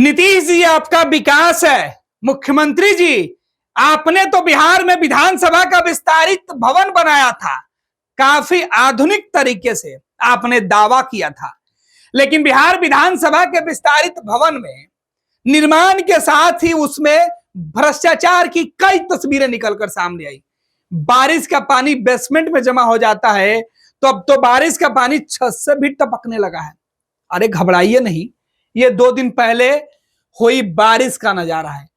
नीतीश जी, आपका विकास है। मुख्यमंत्री जी, आपने तो बिहार में विधानसभा का विस्तारित भवन बनाया था। काफी आधुनिक तरीके से आपने दावा किया था, लेकिन बिहार विधानसभा के विस्तारित भवन में निर्माण के साथ ही उसमें भ्रष्टाचार की कई तस्वीरें निकलकर सामने आई। बारिश का पानी बेसमेंट में जमा हो जाता है, तो अब तो बारिश का पानी छत से भी टपकने लगा है। अरे घबराइए नहीं, ये 2 दिन पहले हुई बारिश का नजारा है।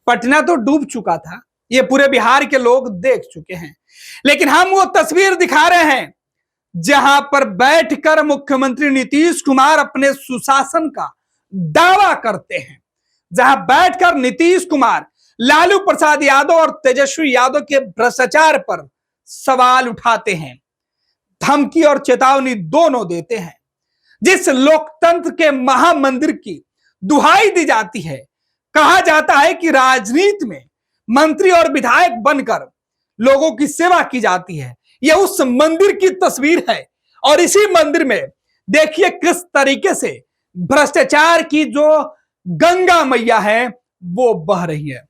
पटना तो डूब चुका था, ये पूरे बिहार के लोग देख चुके हैं, लेकिन हम वो तस्वीर दिखा रहे हैं जहां पर बैठकर मुख्यमंत्री नीतीश कुमार अपने सुशासन का दावा करते हैं, जहां बैठकर नीतीश कुमार लालू प्रसाद यादव और तेजस्वी यादव के भ्रष्टाचार पर सवाल उठाते हैं, धमकी और चेतावनी दोनों देते हैं। जिस लोकतंत्र के महामंदिर की दुहाई दी जाती है, कहा जाता है कि राजनीति में मंत्री और विधायक बनकर लोगों की सेवा की जाती है, यह उस मंदिर की तस्वीर है। और इसी मंदिर में देखिए किस तरीके से भ्रष्टाचार की जो गंगा मैया है वो बह रही है।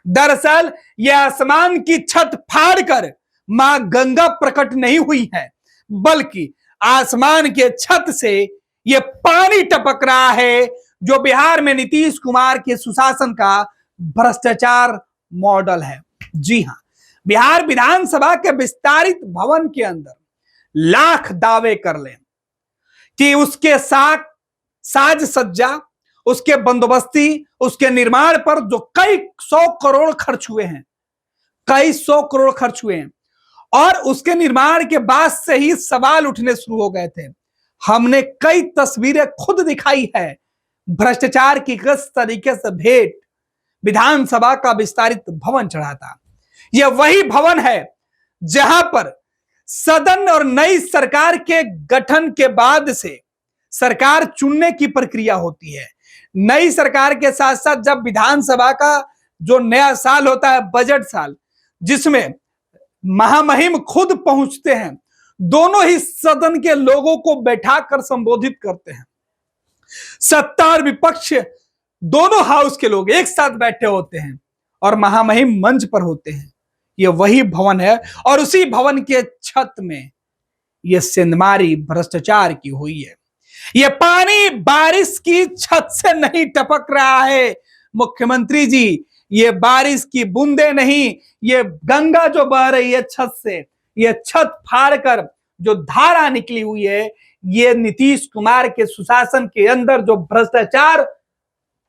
दरअसल यह आसमान की छत फाड़कर मां गंगा प्रकट नहीं हुई है, बल्कि आसमान के छत से यह पानी टपक रहा है, जो बिहार में नीतीश कुमार के सुशासन का भ्रष्टाचार मॉडल है। जी हां, बिहार विधानसभा के विस्तारित भवन के अंदर लाख दावे कर लें कि उसके साज सज्जा, उसके बंदोबस्ती, उसके निर्माण पर जो कई सौ करोड़ खर्च हुए हैं, और उसके निर्माण के बाद से ही सवाल उठने शुरू हो गए थे। हमने कई तस्वीरें खुद दिखाई है, भ्रष्टाचार की किस तरीके से भेंट विधानसभा का विस्तारित भवन चढ़ा था। यह वही भवन है जहां पर सदन और नई सरकार के गठन के बाद से सरकार चुनने की प्रक्रिया होती है। नई सरकार के साथ साथ जब विधानसभा का जो नया साल होता है, बजट साल, जिसमें महामहिम खुद पहुंचते हैं, दोनों ही सदन के लोगों को बैठाकर संबोधित करते हैं। सत्ता और विपक्ष दोनों हाउस के लोग एक साथ बैठे होते हैं और महामहिम मंच पर होते हैं। यह वही भवन है और उसी भवन के छत में यह सेंधमारी भ्रष्टाचार की हुई है। यह पानी बारिश की छत से नहीं टपक रहा है मुख्यमंत्री जी, ये बारिश की बूंदे नहीं, ये गंगा जो बह रही है छत से, ये छत फाड़कर जो धारा निकली हुई है, ये नीतीश कुमार के सुशासन के अंदर जो भ्रष्टाचार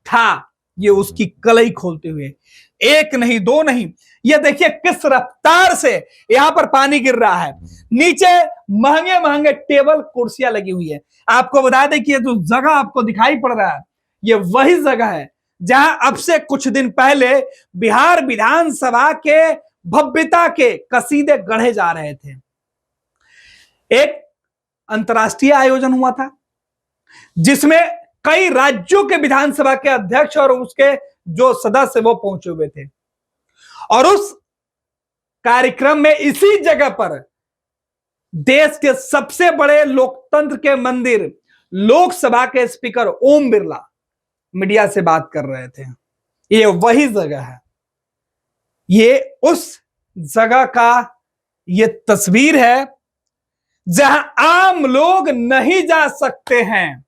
था, ये उसकी कलई खोलते हुए। एक नहीं, दो नहीं, ये देखिए किस रफ्तार से यहां पर पानी गिर रहा है। नीचे महंगे महंगे टेबल कुर्सियां लगी हुई है। आपको बता दें कि ये जो जगह आपको दिखाई पड़ रहा है, ये वही जगह है जहां अब से कुछ दिन पहले बिहार विधानसभा के भव्यता के कसीदे गढ़े जा रहे थे। एक अंतर्राष्ट्रीय आयोजन हुआ था जिसमें कई राज्यों के विधानसभा के अध्यक्ष और उसके जो सदस्य वो पहुंचे हुए थे, और उस कार्यक्रम में इसी जगह पर देश के सबसे बड़े लोकतंत्र के मंदिर लोकसभा के स्पीकर ओम बिरला मीडिया से बात कर रहे थे। ये वही जगह है, ये उस जगह का ये तस्वीर है जहां आम लोग नहीं जा सकते हैं,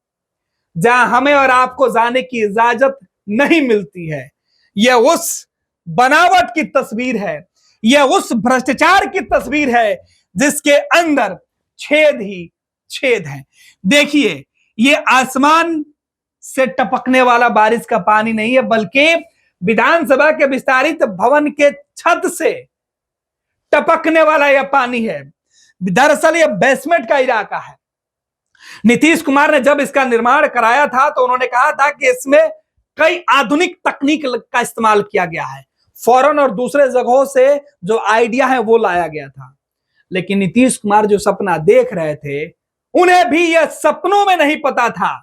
जहां हमें और आपको जाने की इजाजत नहीं मिलती है। यह उस बनावट की तस्वीर है, यह उस भ्रष्टाचार की तस्वीर है जिसके अंदर छेद ही छेद है। देखिए, ये आसमान से टपकने वाला बारिश का पानी नहीं है, बल्कि विधानसभा के विस्तारित भवन के छत से टपकने वाला यह पानी है। दरअसल यह बेसमेंट का इलाका है। नीतीश कुमार ने जब इसका निर्माण कराया था तो उन्होंने कहा था कि इसमें कई आधुनिक तकनीक का इस्तेमाल किया गया है, फॉरेन और दूसरे जगहों से जो आइडिया है वो लाया गया था। लेकिन नीतीश कुमार जो सपना देख रहे थे, उन्हें भी यह सपनों में नहीं पता था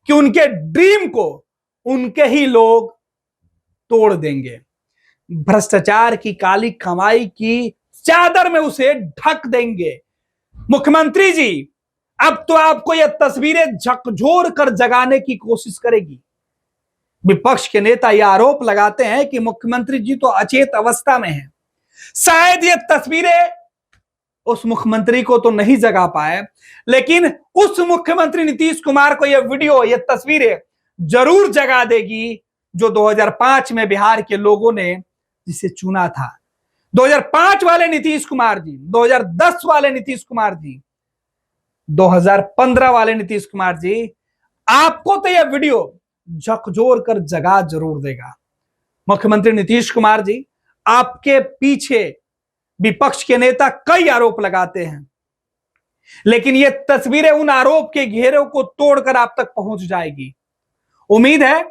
कि उनके ड्रीम को उनके ही लोग तोड़ देंगे, भ्रष्टाचार की काली कमाई की चादर में उसे ढक देंगे। मुख्यमंत्री जी, अब तो आपको यह तस्वीरें झकझोर कर जगाने की कोशिश करेगी। विपक्ष के नेता यह आरोप लगाते हैं कि मुख्यमंत्री जी तो अचेत अवस्था में हैं। शायद ये तस्वीरें उस मुख्यमंत्री को तो नहीं जगा पाए, लेकिन उस मुख्यमंत्री नीतीश कुमार को यह वीडियो, ये तस्वीरें जरूर जगा देगी जो 2005 में बिहार के लोगों ने जिसे चुना था। 2005 वाले नीतीश कुमार जी, 2010 वाले नीतीश कुमार जी, 2015 वाले नीतीश कुमार जी, आपको तो यह वीडियो झकझोर कर जगा जरूर देगा। मुख्यमंत्री नीतीश कुमार जी, आपके पीछे विपक्ष के नेता कई आरोप लगाते हैं, लेकिन ये तस्वीरें उन आरोप के घेरे को तोड़कर आप तक पहुंच जाएगी। उम्मीद है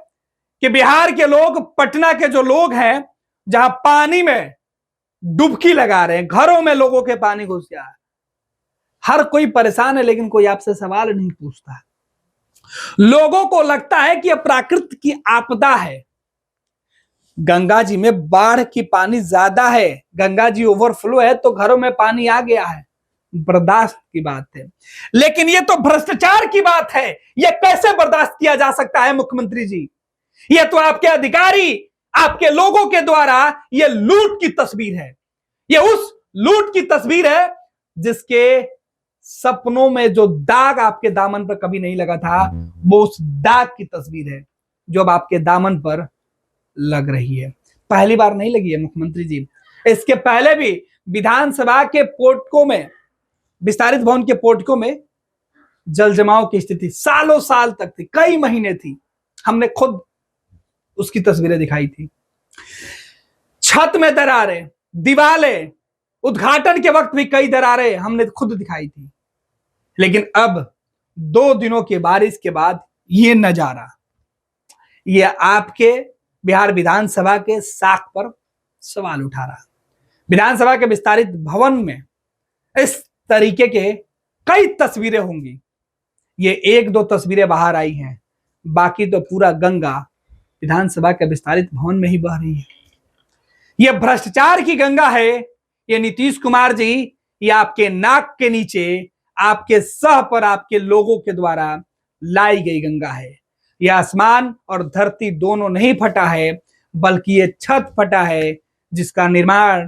कि बिहार के लोग, पटना के जो लोग हैं, जहां पानी में डुबकी लगा रहे हैं, घरों में लोगों के पानी घुस गया है, हर कोई परेशान है, लेकिन कोई आपसे सवाल नहीं पूछता है। लोगों को लगता है कि यह प्राकृतिक की आपदा है। गंगा जी में बाढ़ की पानी ज्यादा है, गंगा जी ओवरफ्लो है तो घरों में पानी आ गया है, बर्दाश्त की बात है। लेकिन यह तो भ्रष्टाचार की बात है, यह कैसे बर्दाश्त किया जा सकता है मुख्यमंत्री जी? यह तो आपके अधिकारी, आपके लोगों के द्वारा यह लूट की तस्वीर है। यह उस लूट की तस्वीर है जिसके सपनों में जो दाग आपके दामन पर कभी नहीं लगा था, वो उस दाग की तस्वीर है जो अब आपके दामन पर लग रही है। पहली बार नहीं लगी है मुख्यमंत्री जी, इसके पहले भी विधानसभा के पोर्टकों में, विस्तारित भवन के पोर्टकों में जल जमाव की स्थिति सालों साल तक थी, कई महीने थी। हमने खुद उसकी तस्वीरें दिखाई थी। छत में दरारें, दीवारें, उद्घाटन के वक्त भी कई दरारें हमने खुद दिखाई थी। लेकिन अब 2 दिनों की बारिश के बाद ये नजारा, ये आपके बिहार विधानसभा के साख पर सवाल उठा रहा। विधानसभा के विस्तारित भवन में इस तरीके के कई तस्वीरें होंगी। ये 1-2 तस्वीरें बाहर आई हैं, बाकी तो पूरा गंगा विधानसभा के विस्तारित भवन में ही बह रही है। यह भ्रष्टाचार की गंगा है। ये नीतीश कुमार जी, ये आपके नाक के नीचे, आपके सह पर, आपके लोगों के द्वारा लाई गई गंगा है। यह आसमान और धरती दोनों नहीं फटा है, बल्कि ये छत फटा है जिसका निर्माण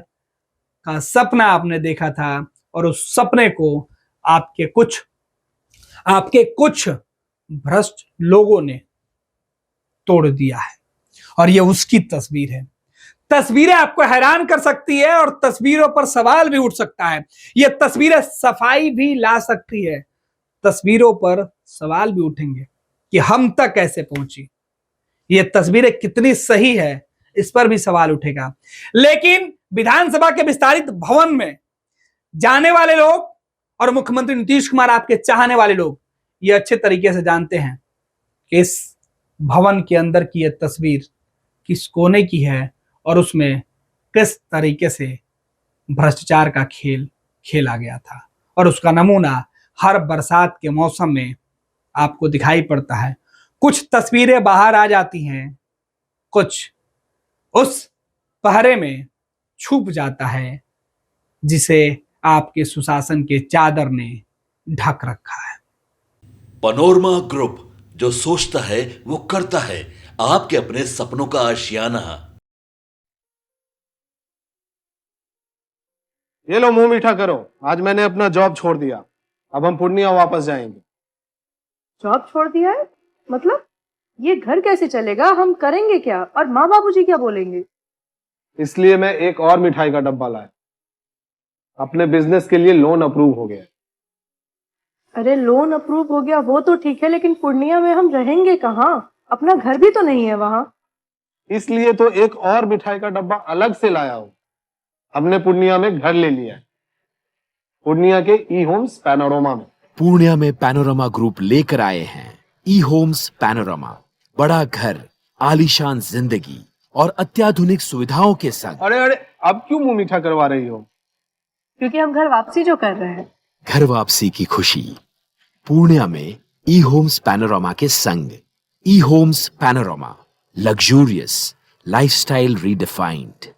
का सपना आपने देखा था, और उस सपने को आपके कुछ भ्रष्ट लोगों ने तोड़ दिया है। और ये उसकी तस्वीर है। तस्वीरें आपको हैरान कर सकती है और तस्वीरों पर सवाल भी उठ सकता है। ये तस्वीरें सफाई भी ला सकती है, तस्वीरों पर सवाल भी उठेंगे कि हम तक कैसे पहुंची, ये तस्वीरें कितनी सही है, इस पर भी सवाल उठेगा। लेकिन विधानसभा के विस्तारित भवन में जाने वाले लोग और मुख्यमंत्री नीतीश कुमार, आपके चाहने वाले लोग, ये अच्छे तरीके से जानते हैं कि इस भवन के अंदर की यह तस्वीर किस कोने की है और उसमें किस तरीके से भ्रष्टाचार का खेल खेला गया था। और उसका नमूना हर बरसात के मौसम में आपको दिखाई पड़ता है। कुछ तस्वीरें बाहर आ जाती हैं, कुछ उस पहरे में छुप जाता है जिसे आपके सुशासन के चादर ने ढक रखा है। पैनोरमा ग्रुप, जो सोचता है वो करता है। आपके अपने सपनों का आशियाना। ये लो, मुंह मीठा करो। आज मैंने अपना जॉब छोड़ दिया, अब हम पूर्णिया वापस जाएंगे। जॉब छोड़ दिया है? मतलब ये घर कैसे चलेगा? हम करेंगे क्या? और माँ बाबूजी क्या बोलेंगे? इसलिए मैं एक और मिठाई का डब्बा लाया। अपने बिजनेस के लिए लोन अप्रूव हो गया। अरे लोन अप्रूव हो गया वो तो ठीक है, लेकिन पूर्णिया में हम रहेंगे कहाँ? अपना घर भी तो नहीं है वहाँ। इसलिए तो एक और मिठाई का डब्बा अलग से लाया हूँ। हमने पूर्णिया में घर ले लिया है, पूर्णिया के ई होम्स पैनोरमा में। पूर्णिया में पैनोरमा ग्रुप लेकर आए हैं ई होम्स पैनोरमा। बड़ा घर, आलीशान जिंदगी और अत्याधुनिक सुविधाओं के संग। अरे अब क्यों मुंह मीठा करवा रही हो? क्योंकि हम घर वापसी जो कर रहे हैं। घर वापसी की खुशी पूर्णिया में ई होम्स पैनोरमा के संग। ई Homes Panorama, luxurious lifestyle redefined.